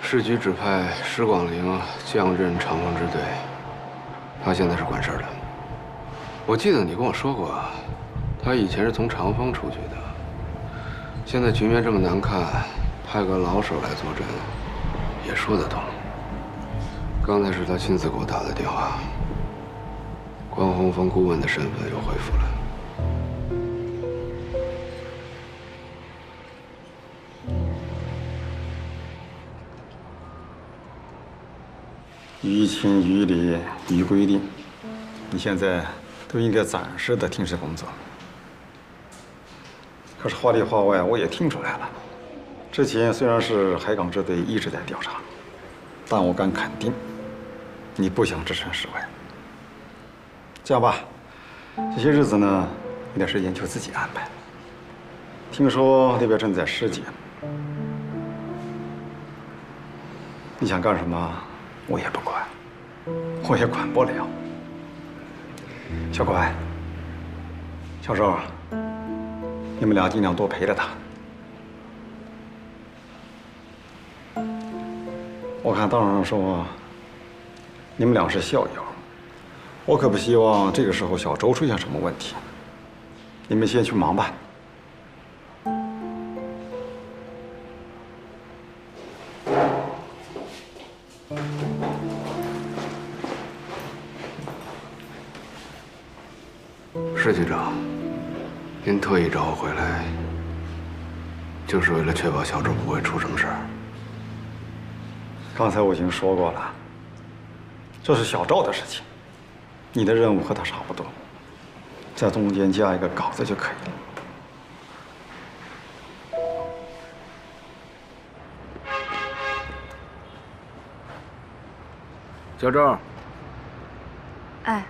市局指派石广陵降任长风支队，他现在是管事儿的。我记得你跟我说过，他以前是从长风出去的。现在局面这么难看，派个老手来坐镇，也说得通。刚才是他亲自给我打的电话，关洪峰顾问的身份又恢复了。 于情于理于规定，你现在都应该暂时的停止工作。可是话里话外，我也听出来了，之前虽然是海港支队一直在调查，但我敢肯定，你不想置身事外。这样吧，这些日子呢，有点时间就自己安排。听说那边正在尸检，你想干什么？ 我也不管，我也管不了。小乖，小周，你们俩尽量多陪着他。我看道上说，你们俩是校友，我可不希望这个时候小周出现什么问题。你们先去忙吧。 石局长，您特意找我回来，就是为了确保小周不会出什么事儿。刚才我已经说过了，这是小赵的事情，你的任务和他差不多，在中间加一个稿子就可以了。小周，哎。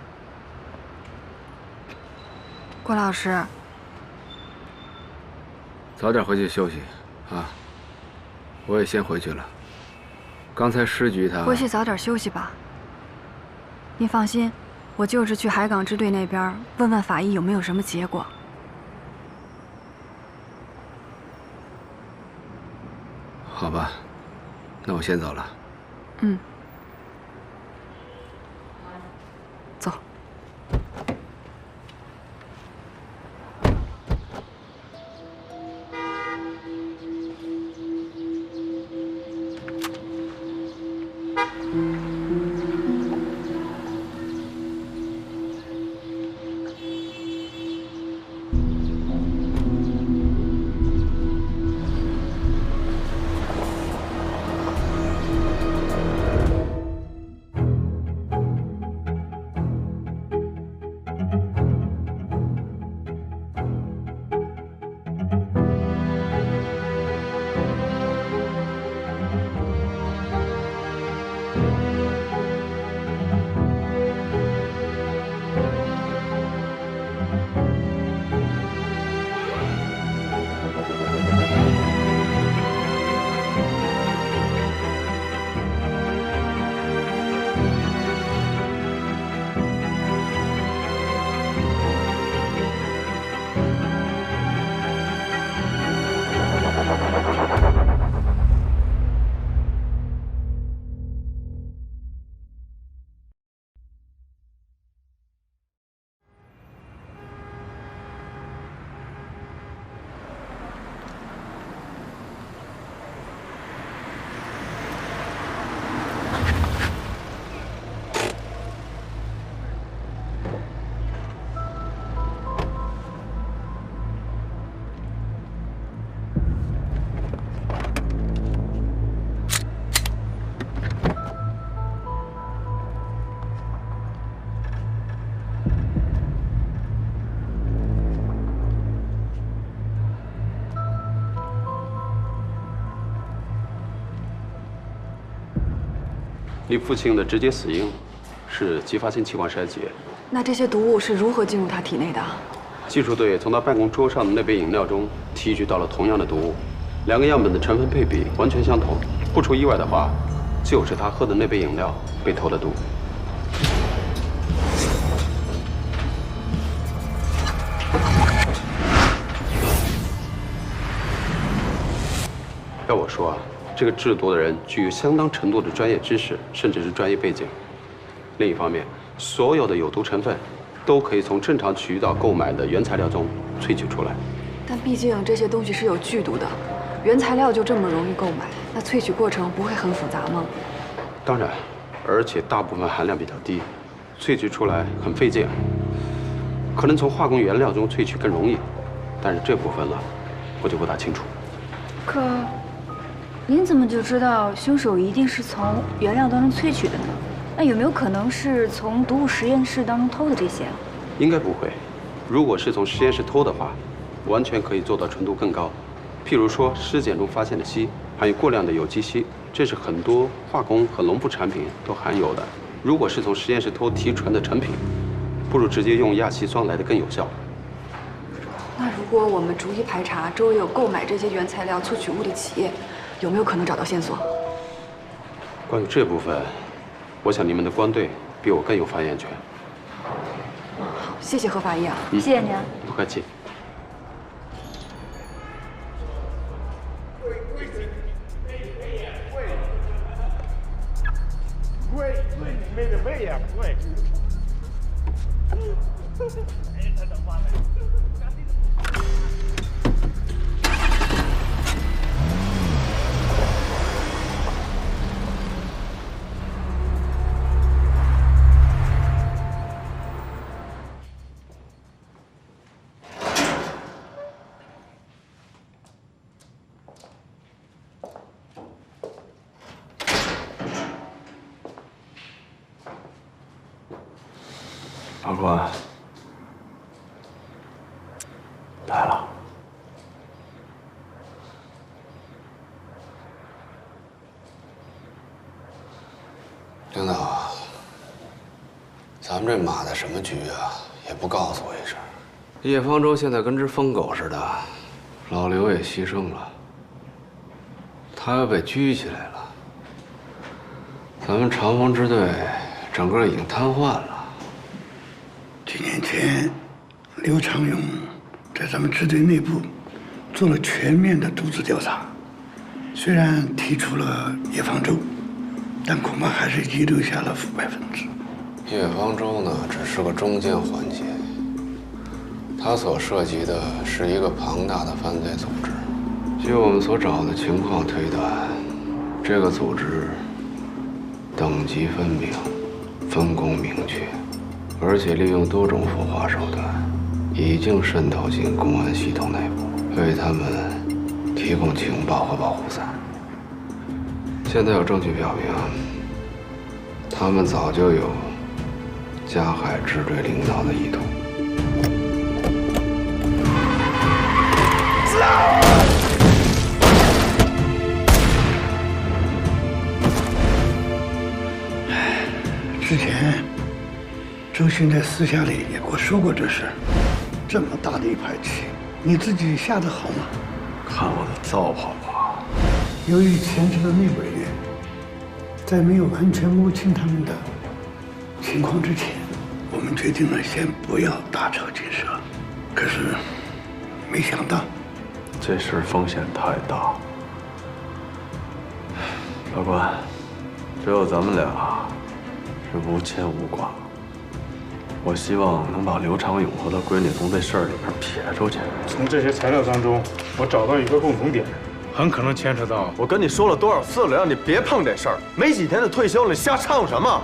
郭老师，早点回去休息，啊！我也先回去了。刚才师局他回去早点休息吧。您放心，我就是去海港支队那边问问法医有没有什么结果。好吧，那我先走了。嗯。走。 你父亲的直接死因是继发性气管衰竭。那这些毒物是如何进入他体内的？技术队从他办公桌上的那杯饮料中提取到了同样的毒物，两个样本的成分配比完全相同。不出意外的话，就是他喝的那杯饮料被投了毒。要我说啊，这个制作的人具有相当程度的专业知识，甚至是专业背景。另一方面，所有的有毒成分都可以从正常渠道购买的原材料中萃取出来。但毕竟这些东西是有剧毒的，原材料就这么容易购买，那萃取过程不会很复杂吗？当然，而且大部分含量比较低，萃取出来很费劲。可能从化工原料中萃取更容易，但是这部分呢，我就不大清楚。可，您怎么就知道凶手一定是从原料当中萃取的呢？那有没有可能是从毒物实验室当中偷的这些啊？应该不会。如果是从实验室偷的话，完全可以做到纯度更高。譬如说，尸检中发现的硒含有过量的有机硒，这是很多化工和农副产品都含有的。如果是从实验室偷提纯的成品，不如直接用亚锡酸来的更有效。那如果我们逐一排查周围有购买这些原材料萃取物的企业，有没有可能找到线索？关于这部分，我想你们的官队比我更有发言权。好，谢谢何法医啊。谢谢您啊。不客气。法官，来了。领导，咱们这码的什么局啊？也不告诉我一声。叶方舟现在跟只疯狗似的，老刘也牺牲了，他又被拘起来了。咱们长风支队整个已经瘫痪了。几年前，刘长勇在咱们支队内部做了全面的毒质调查，虽然提出了叶方舟，但恐怕还是遗留下了腐败分子。叶方舟呢，只是个中间环节，他所涉及的是一个庞大的犯罪组织。据我们所找的情况推断，这个组织等级分明，分工明确。而且利用多种腐化手段，已经渗透进公安系统内部，为他们提供情报和保护伞。现在有证据表明，他们早就有加害支队领导的意图。之前周迅在私下里也跟我说过这事儿。这么大的一盘棋，你自己下得好吗？看我的造化吧！由于牵扯到内部人员，在没有完全摸清他们的情况之前，我们决定了先不要大扯进蛇。可是，没想到，这事风险太大。法官，只有咱们俩是无牵无挂。我希望能把刘长勇和他闺女从这事儿里边撇出去。从这些材料当中，我找到一个共同点，很可能牵扯到……我跟你说了多少次了，让你别碰这事儿。没几天就退休了，你瞎掺和什么？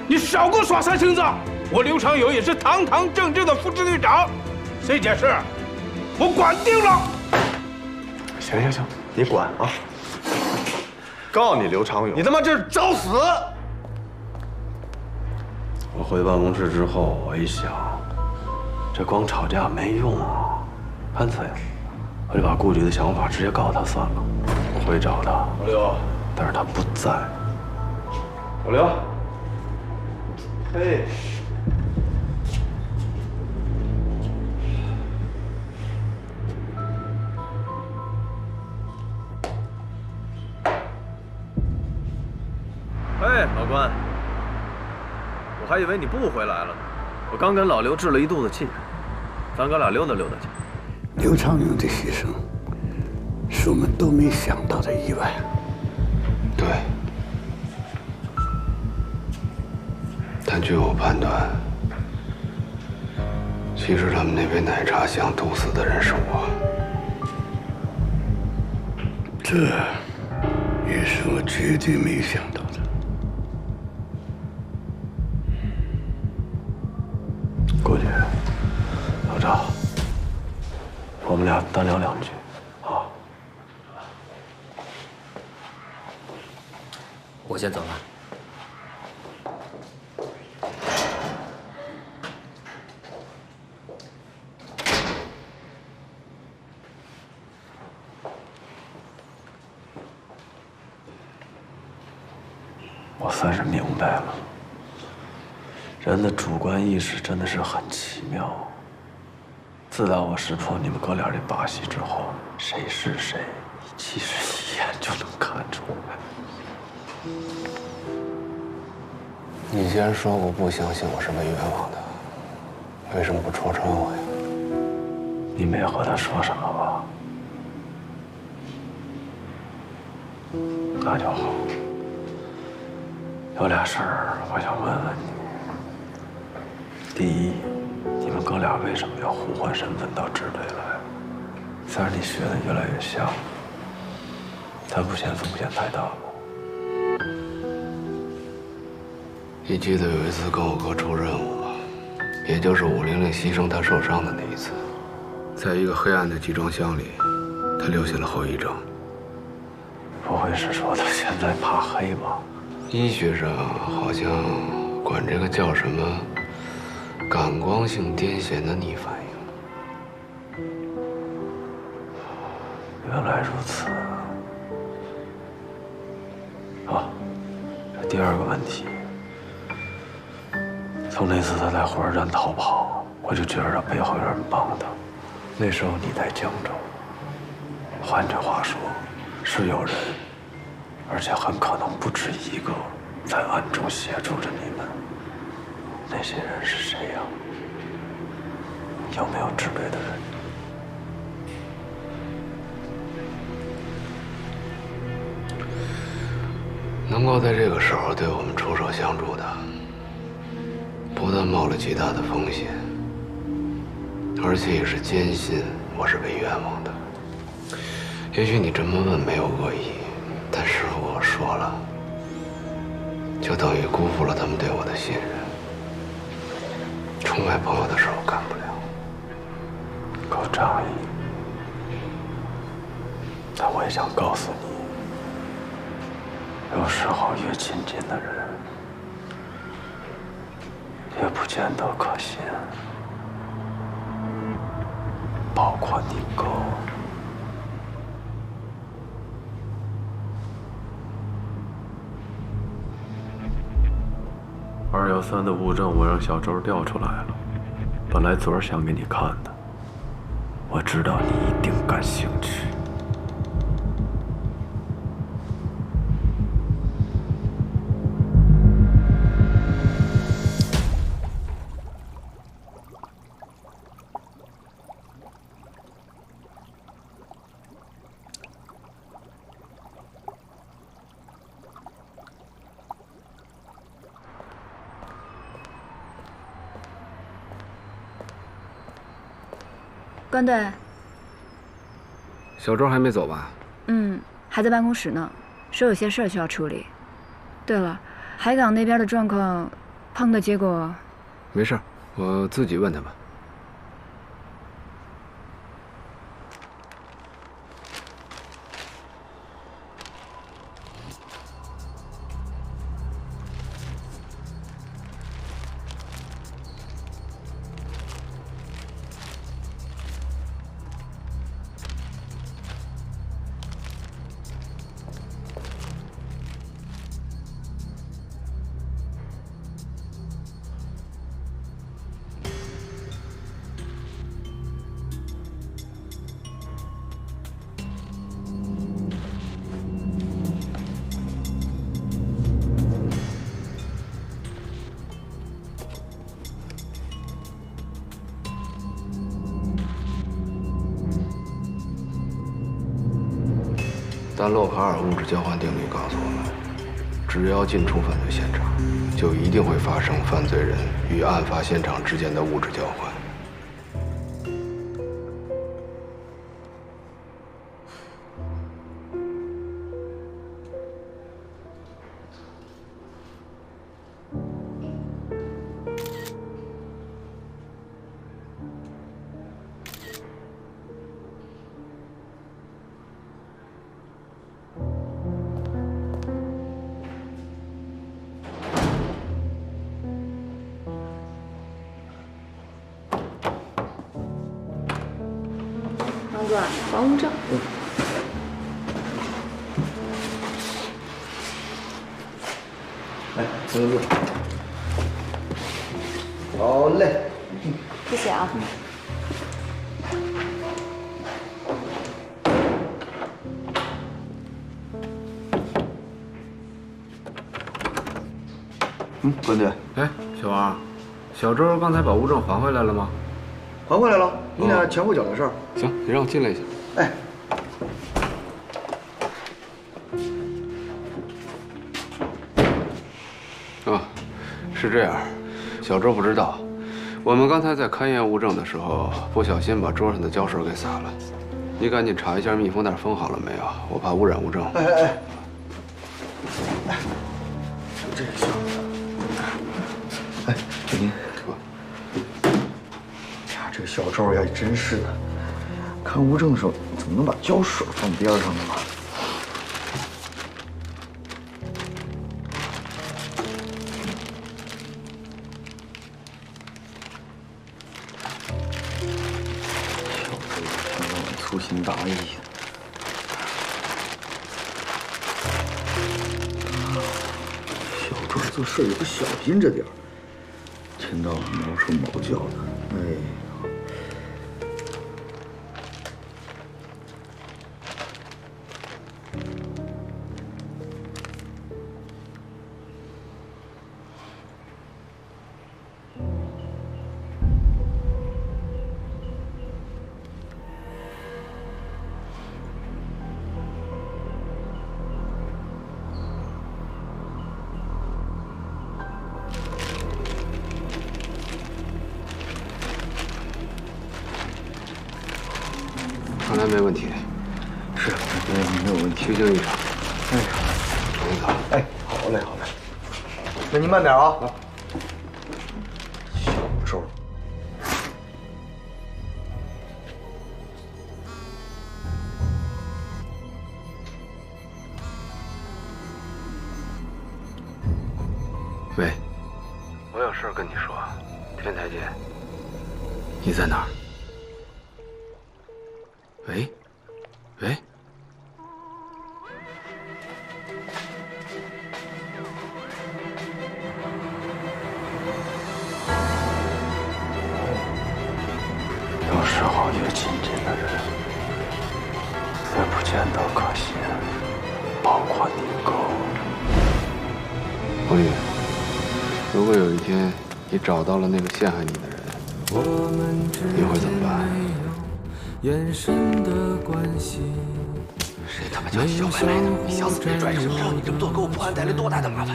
你少给我耍三星子！我刘长勇也是堂堂正正的副支队长，这件事我管定了。行，你管啊！告诉你刘长勇，你他妈这是找死！我回办公室之后，我一想，这光吵架没用啊，干脆我就把顾局的想法直接告诉他算了。我会找他，老刘，但是他不在。老刘，嘿，哎，老关。我还以为你不回来了呢，我刚跟老刘置了一肚子气，咱哥俩溜达溜达去。刘长勇的牺牲，是我们都没想到的意外。对，但据我判断，其实他们那杯奶茶想毒死的人是我。这也是我绝对没想到的。顾局，老赵，我们俩单聊两句啊。我先走了。我算是明白了，人的主观意识真的是很奇妙。自打我识破你们哥俩这把戏之后，谁是谁，其实一眼就能看出来。你既然说过不相信我是被冤枉的，为什么不戳穿我呀？你没和他说什么吧？那就好。有俩事儿，我想问问你。第一，你们哥俩为什么要互换身份到支队来？虽然你学的越来越像，但不嫌风险太大吗？你记得有一次跟我哥出任务吗？也就是500牺牲他受伤的那一次，在一个黑暗的集装箱里，他留下了后遗症。不会是说他现在怕黑吧？医学上好像管这个叫什么感光性癫痫的逆反应。原来如此。啊，这第二个问题，从那次他在火车站逃跑，我就觉得他背后有人帮他。那时候你在江州，换句话说，是有人，而且很可能不止一个，在暗中协助着你们。那些人是谁呀？有没有支队的人？能够在这个时候对我们出手相助的，不但冒了极大的风险，而且也是坚信我是被冤枉的。也许你这么问没有恶意，但是我说了，就等于辜负了他们对我的信任。出卖朋友的事我干不了。够仗义，但我也想告诉你，有时候越亲近的人，也不见得可信，包括你哥。213的物证我让小周调出来了，本来昨儿想给你看的，我知道你一定感兴趣。关队，小周还没走吧？还在办公室呢，说有些事儿需要处理。对了，海港那边的状况，胖的结果……没事，我自己问他吧。三洛卡尔物质交换定律告诉我们，只要进出犯罪现场，就一定会发生犯罪人与案发现场之间的物质交换。王哥，房屋证。来，坐坐。好嘞。谢谢啊。关队，哎，小王，小周刚才把物证还回来了吗？还回来了。你俩前后脚的事儿。行，你让我进来一下。哎。啊，是这样，小周不知道，我们刚才在勘验物证的时候，不小心把桌上的胶水给洒了。你赶紧查一下密封袋封好了没有，我怕污染物证。哎，就这个小子。哎，给您。呀，这个小周呀，真是的，看物证的时候怎么能把胶水放边上呢嘛？粗心大意。小周做事也不小心着点儿，天道毛手毛脚的，哎。看来没问题。是，没有问题。虚惊一场。哎，领导。哎，好嘞，好嘞。那您慢点啊。小周。喂，我有事跟你说，天台见。你在哪儿？喂，喂，有时候越亲近的人，越不见得可信，包括你哥。王宇，如果有一天你找到了那个陷害你的人，你会怎么办？谁他妈叫你小白白的？你想死别拽什么仗？你这么做给我破案带来多大的麻烦？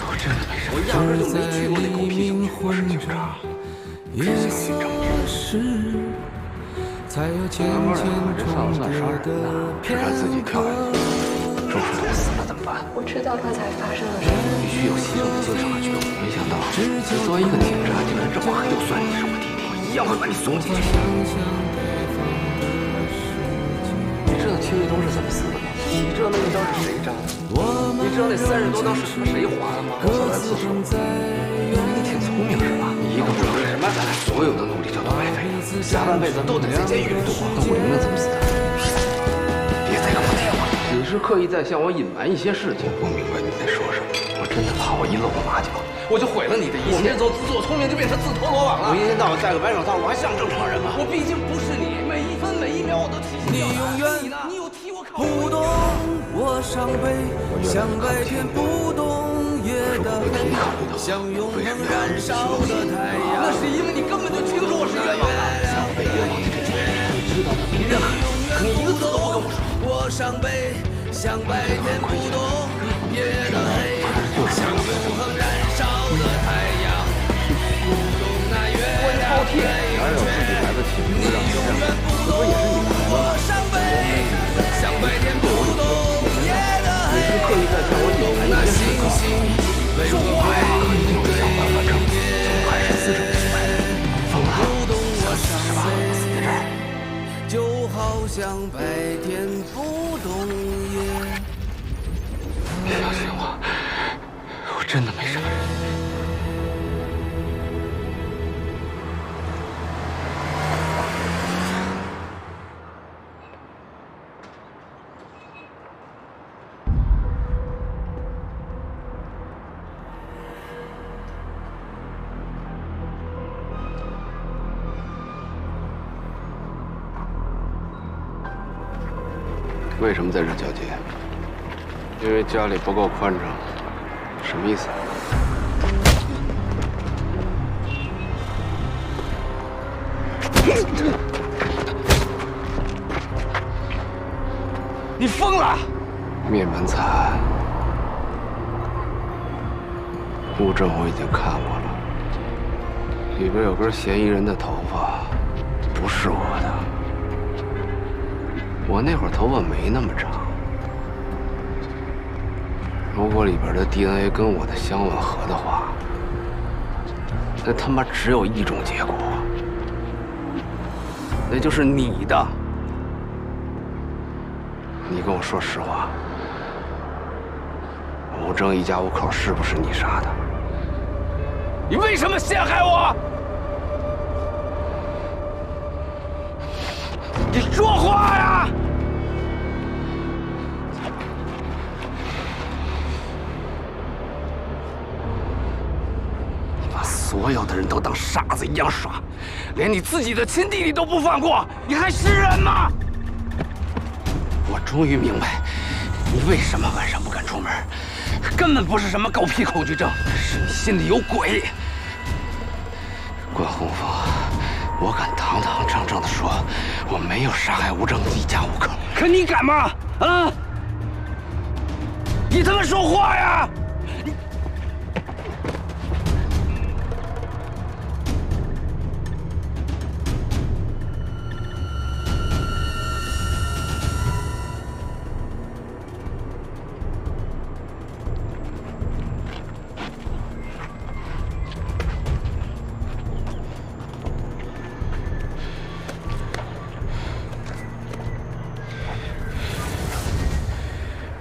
我真的没事，我压根就没去过那狗屁小区，我是警察，只相信正义。难不成这丧算杀人呢？是他自己跳下去的。周世东死了怎么办？我知道刚才发生了什么。必须有牺牲的精神和觉悟。没想到你作为一个警察，竟然这么很有算计，什么体力，我一样会把你送进去。你知道邱玉东是怎么死的吗？你知道那一刀是谁扎的？你知道那30多刀是他妈谁划的吗？我所来自首。你挺聪明是吧？你一个不留神，咱俩所有的努力就都白费了，下半辈子都得在监狱里度过。那我玲玲怎么死的？别再跟我提了。你是刻意在向我隐瞒一些事情。我不明白你在说什么。我真的怕我一露马脚，我就毁了你的一切。我们这种自作聪明就变成自投罗网了。我一天到晚戴个白手套，我还像正常人吗？我毕竟不是你，每一分每一秒我都提心吊胆。你呢？你有替我考虑吗？不懂我伤悲，像白天不懂夜的黑，像永恒燃烧的太阳。那是因为你根本就清楚我是冤枉的。像被冤枉的这件事，你知道的比任何人你一个字都不跟我说。我伤悲，像白天不懂夜的黑，像永恒燃烧的太阳，不懂那月亮的圆缺。你永远不懂我伤悲，像白天不懂夜的黑，不懂那星星为我背对夜，不懂我伤悲。就好像白天不懂夜。相信我，我真的没杀人。为什么在这交接？因为家里不够宽敞。什么意思？你疯了！灭门惨案，物证我已经看过了，里边有根嫌疑人的头发，不是我的。我那会儿头发没那么长，如果里边的 DNA 跟我的相吻合的话，那他妈只有一种结果，那就是你的。你跟我说实话，吴征一家5口是不是你杀的？你为什么陷害我？你说话呀！你把所有的人都当傻子一样耍，连你自己的亲弟弟都不放过，你还是人吗？我终于明白，你为什么晚上不敢出门，根本不是什么狗屁恐惧症，是你心里有鬼。关洪峰，我敢堂堂正正地说，我没有杀害吴征一家5口。可你敢吗？啊！你他妈说话呀！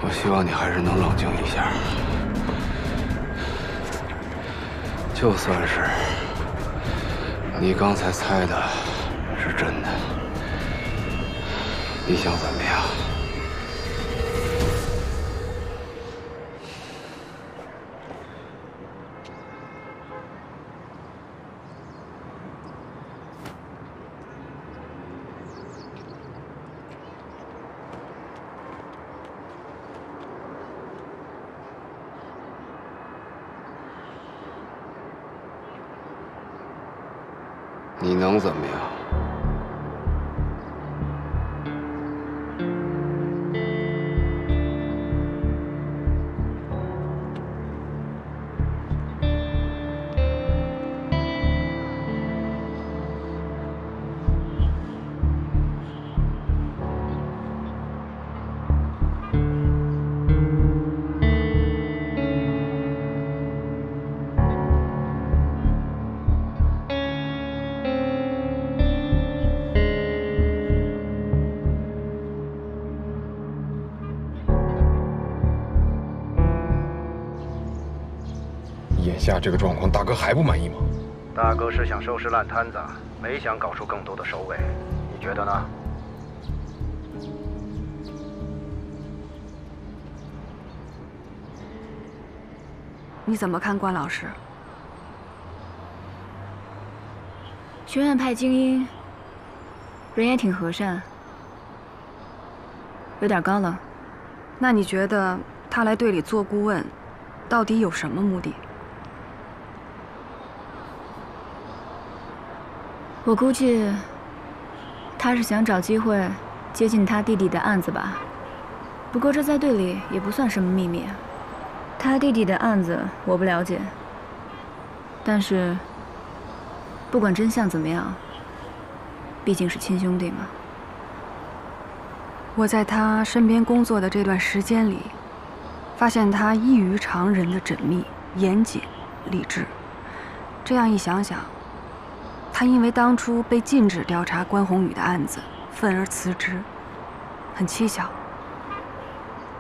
我希望你还是能冷静一下。就算是你刚才猜的是真的，你想怎么样？你能怎么样？眼下这个状况，大哥还不满意吗？大哥是想收拾烂摊子，没想搞出更多的首尾，你觉得呢？你怎么看关老师？学院派精英，人也挺和善，有点高冷。那你觉得他来队里做顾问，到底有什么目的？我估计，他是想找机会接近他弟弟的案子吧。不过这在队里也不算什么秘密啊。他弟弟的案子我不了解，但是不管真相怎么样，毕竟是亲兄弟嘛。我在他身边工作的这段时间里，发现他异于常人的缜密、严谨、理智。这样一想想，他因为当初被禁止调查关宏宇的案子，愤而辞职，很蹊跷。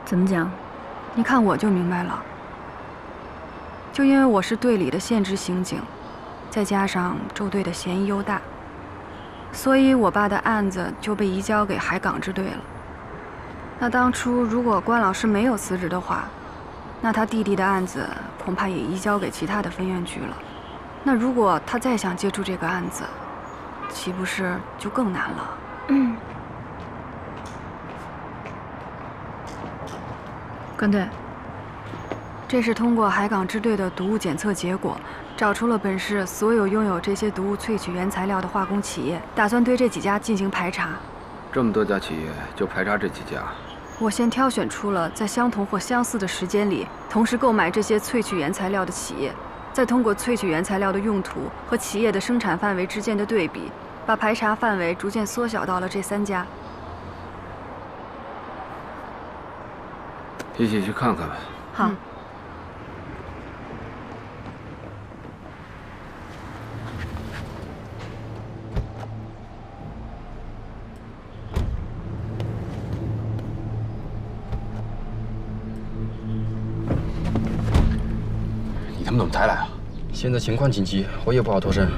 怎么讲？你看我就明白了。就因为我是队里的现职刑警，再加上周队的嫌疑又大，所以我爸的案子就被移交给海港支队了。那当初如果关老师没有辞职的话，那他弟弟的案子恐怕也移交给其他的分院局了。那如果他再想接触这个案子，岂不是就更难了？关队，这是通过海港支队的毒物检测结果，找出了本市所有拥有这些毒物萃取原材料的化工企业，打算对这几家进行排查。这么多家企业，就排查这几家？我先挑选出了在相同或相似的时间里同时购买这些萃取原材料的企业，再通过萃取原材料的用途和企业的生产范围之间的对比，把排查范围逐渐缩小到了这3家。一起去看看吧。好。你他们怎么才来啊？现在情况紧急，我也不好脱身。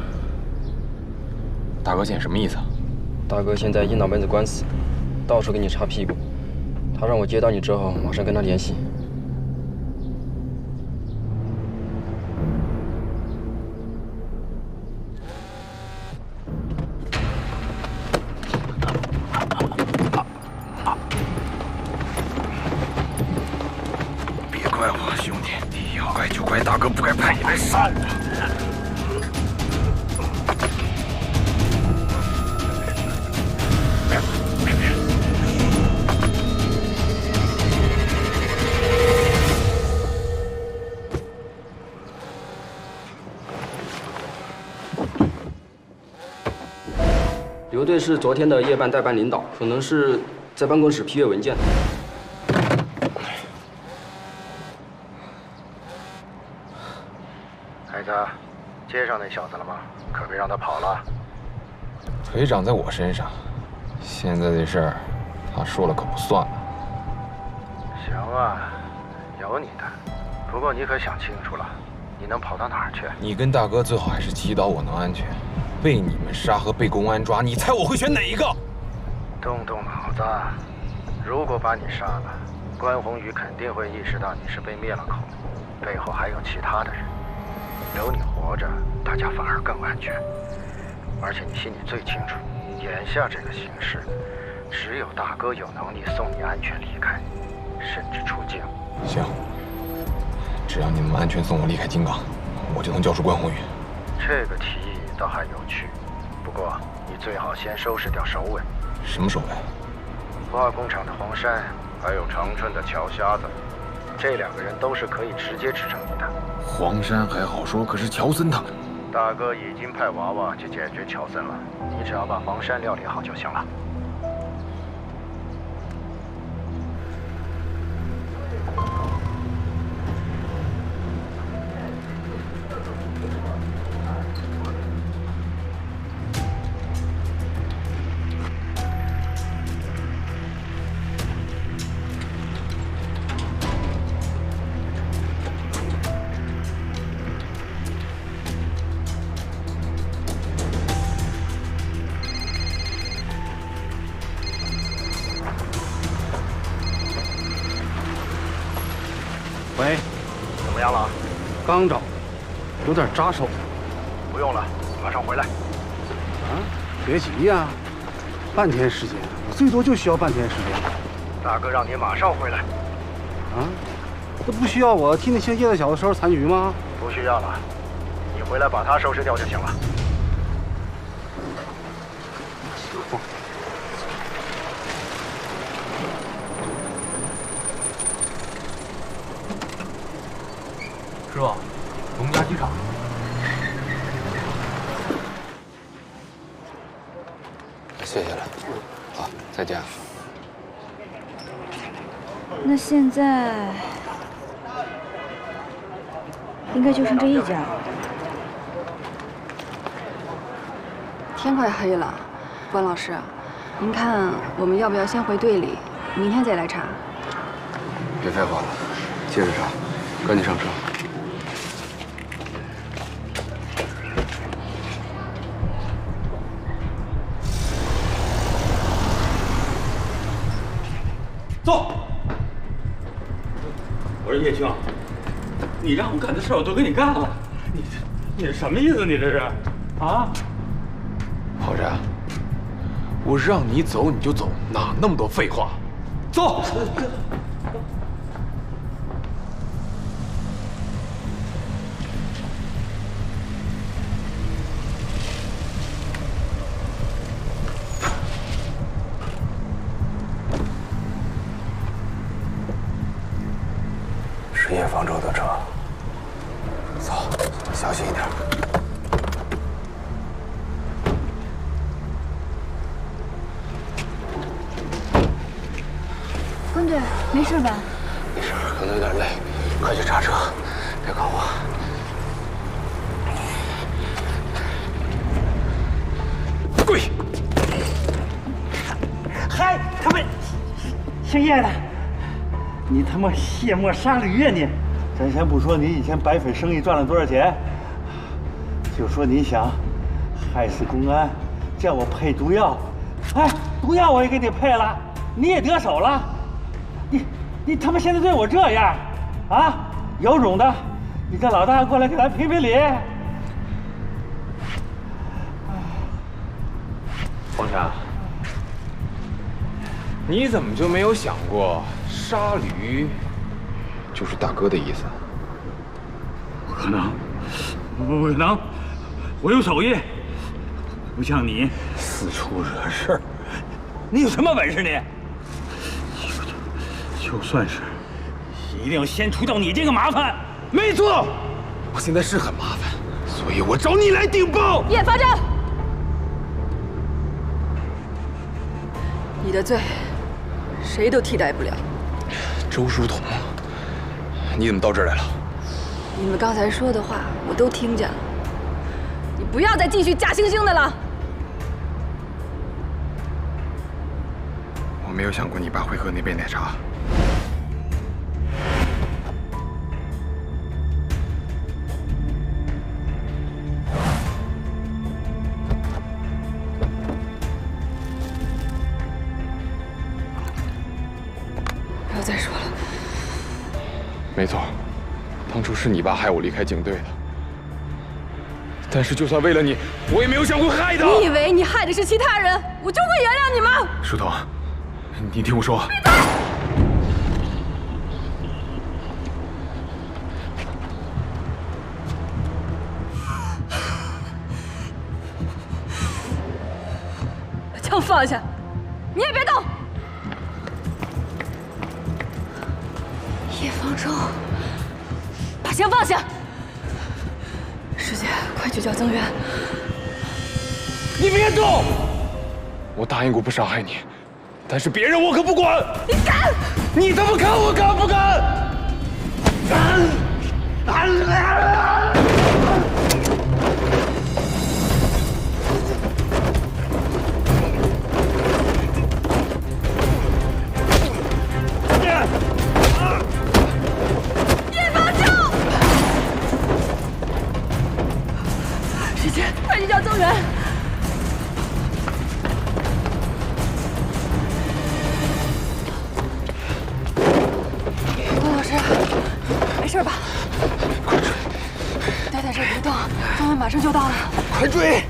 大哥现在什么意思啊？大哥现在一脑门子官司，到处给你擦屁股。他让我接到你之后，马上跟他联系。别怪我，兄弟，你要怪就怪大哥不该派你来杀我。刘队是昨天的夜班代班领导，可能是在办公室批阅文件。孩子，接上那小子了吗？可别让他跑了。腿长在我身上，现在这事儿，他说了可不算了。行啊，有你的。不过你可想清楚了，你能跑到哪儿去？你跟大哥最好还是祈祷我能安全。被你们杀和被公安抓，你猜我会选哪一个？动动脑子，如果把你杀了，关宏宇肯定会意识到你是被灭了口，背后还有其他的人。留你活着，大家反而更安全。而且你心里最清楚，眼下这个形势，只有大哥有能力送你安全离开，甚至出境。行，只要你们安全送我离开金港，我就能交出关宏宇。这个提议倒还有趣，不过你最好先收拾掉首尾。什么首尾？化工厂的黄山，还有长春的乔瞎子，这2个人都是可以直接支撑你的。黄山还好说，可是乔森他们，大哥已经派娃娃去解决乔森了，你只要把黄山料理好就行了。喂，怎么样了？刚找，有点扎手。不用了，马上回来。别急呀，半天时间，我最多就需要半天时间。大哥让你马上回来。这不需要我替那姓叶的小子收拾残局吗？不需要了，你回来把他收拾掉就行了。师傅，龙家机场。谢谢了，好，再见。那现在应该就剩这一家了。天快黑了，关老师，您看我们要不要先回队里，明天再来查？别废话了，接着查，赶紧上车。走。我说叶青，你让我干的事我都给你干了，你是什么意思？你这是啊？郝然，我让你走你就走，哪那么多废话？走。是叶方舟的车，走，小心一点。关队，没事吧？没事，可能有点累，快去查车，别管我。跪！嗨，他们姓叶的，你他妈卸磨杀驴呀你！咱先不说你以前白粉生意赚了多少钱，就说你想害死公安，叫我配毒药，哎，毒药我也给你配了，你也得手了，你他妈现在对我这样，啊，有种的，你叫老大过来给咱评评理。黄山，你怎么就没有想过杀驴就是大哥的意思？不可能，不可能，我有手艺，不像你四处惹事儿。你有什么本事你？就算是，一定要先除掉你这个麻烦。没错，我现在是很麻烦，所以我找你来顶包。叶方舟，你的罪，谁都替代不了。周书彤，你怎么到这儿来了？你们刚才说的话我都听见了，你不要再继续假惺惺的了。我没有想过你爸会喝那杯奶茶。不要再说了。没错，当初是你爸害我离开警队的。但是就算为了你，我也没有想过害他。你以为你害的是其他人，我就会原谅你吗？书彤，你听我说。把枪放下，你也别动。叶方舟，把枪放下。师姐，快去叫增援。你别动！我答应过不伤害你，但是别人我可不管。你敢！你他妈看我敢不敢？叶方舟！师姐，快去叫增援！关老师，没事吧？快追！待在这别动，增援马上就到了。快追！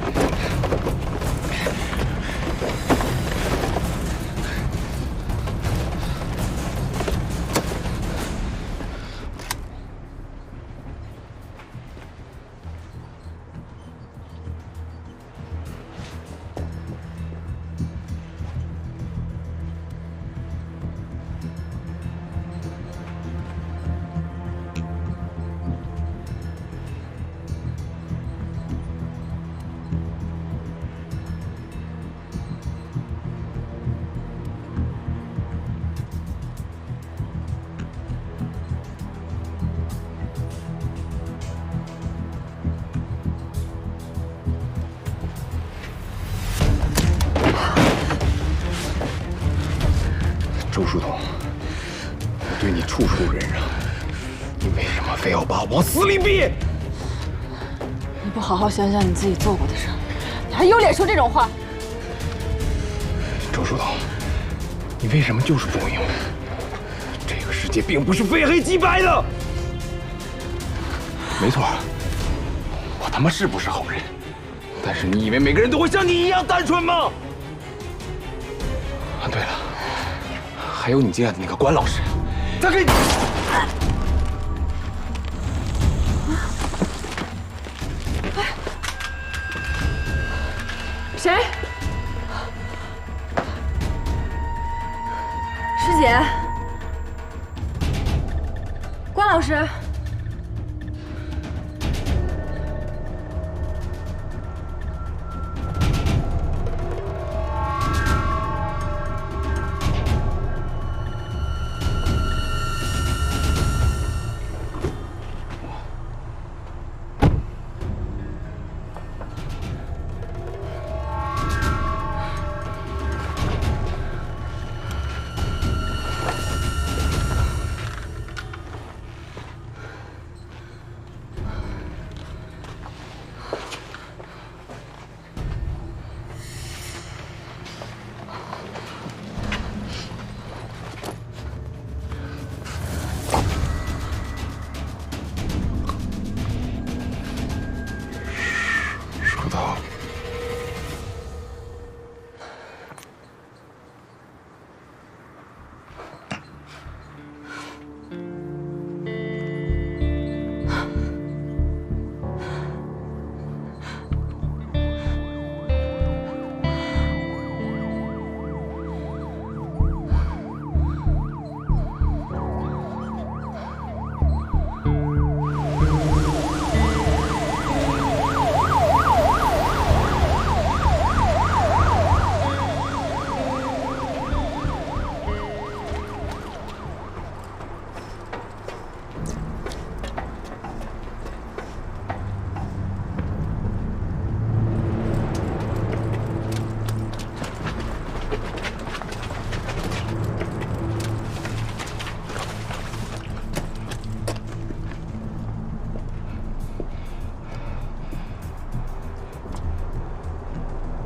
往死里逼！你不好好想想你自己做过的事，你还有脸说这种话？周书桐，你为什么就是不明白？这个世界并不是非黑即白的。没错，我他妈是不是好人？但是你以为每个人都会像你一样单纯吗？啊，对了，还有你敬爱的那个关老师，他给你。 谁？师姐，关老师。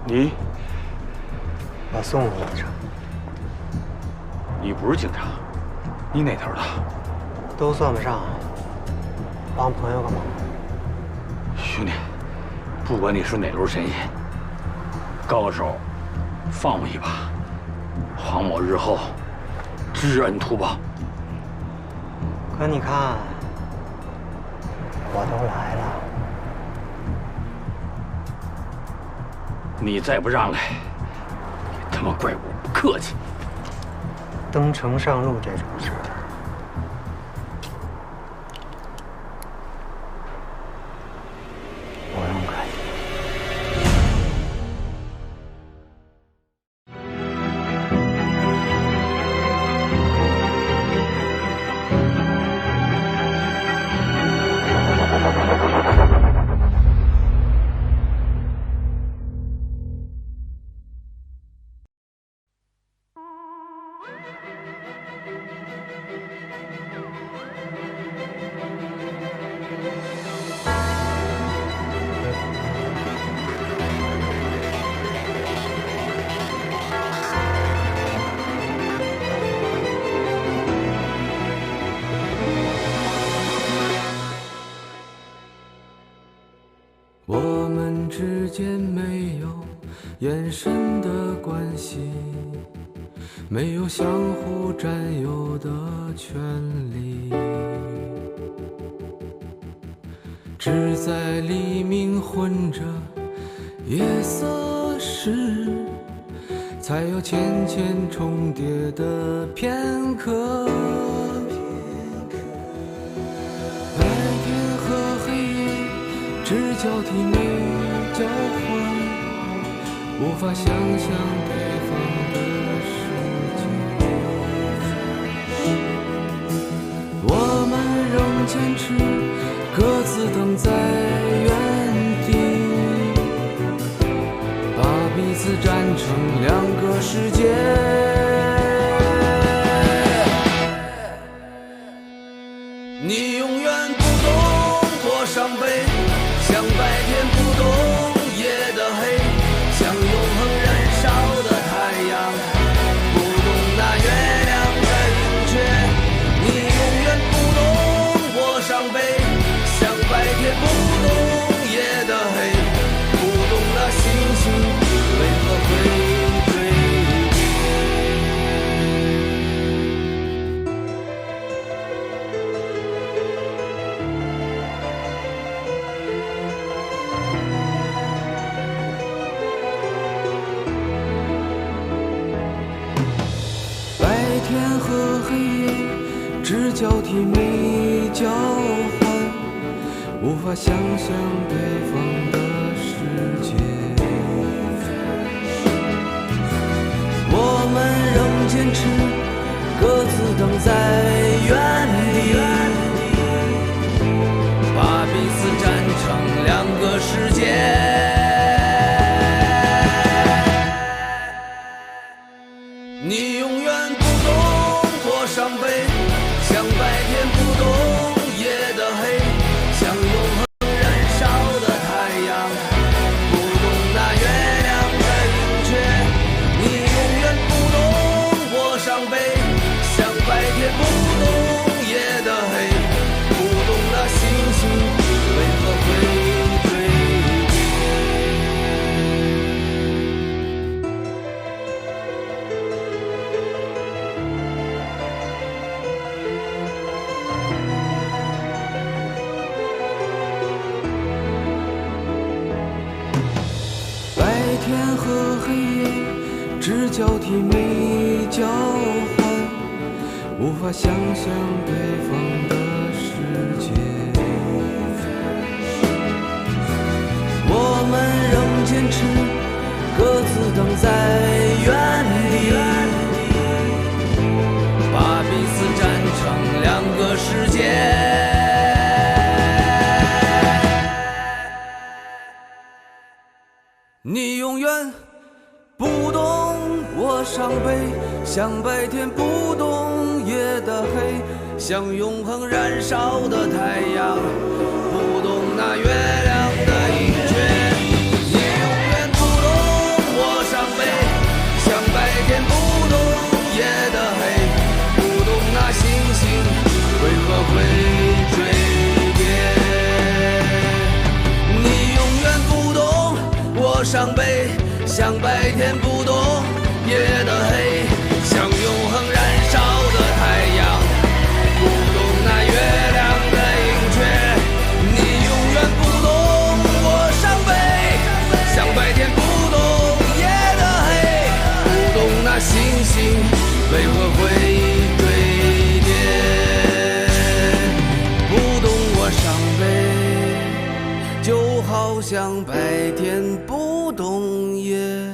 你，我送你一程。你不是警察，你哪头的？都算不上，帮朋友个忙。兄弟，不管你是哪路神仙，高个手，放我一把，还我日后知恩图报。可你看，我都来了。 你再不让来，你他妈怪我不客气。登城上路这种事儿，不用客气。我们之间没有眼神的关系，没有相互占有的权利，只在黎明混着夜色时，才有浅浅重叠的片刻。白天和黑夜只交替没交换，无法想象对方的世界。我们仍坚持各自等在原地，把彼此站成两个世界。你永远不懂。黑夜只交替没交换，无法想象对方的世界。我们仍坚持各自等在原地，把彼此站成两个世界。你永远不懂我伤悲，像白天不懂夜的黑，像永恒燃烧的太阳，不懂那月亮的盈缺。你永远不懂我伤悲，像白天不懂夜的黑，不懂那星星为何会天和黑夜只交替没交换，无法想象对方的世界。我们仍坚持各自等在原地，把彼此站成两个世界。你永远不懂我伤悲，像白天不懂夜的黑，像永恒燃烧的太阳，不懂那月亮的盈缺。你永远不懂我伤悲，像白天不懂夜的黑，不懂那星星为何会坠跌。你永远不懂我伤悲，像白天不懂夜的黑，像永恒燃烧的太阳，不懂那月亮的盈缺。你永远不懂我伤悲，像白天不懂夜的黑，不懂那星星为何会坠跌，不懂我伤悲，就好像白天不懂夜。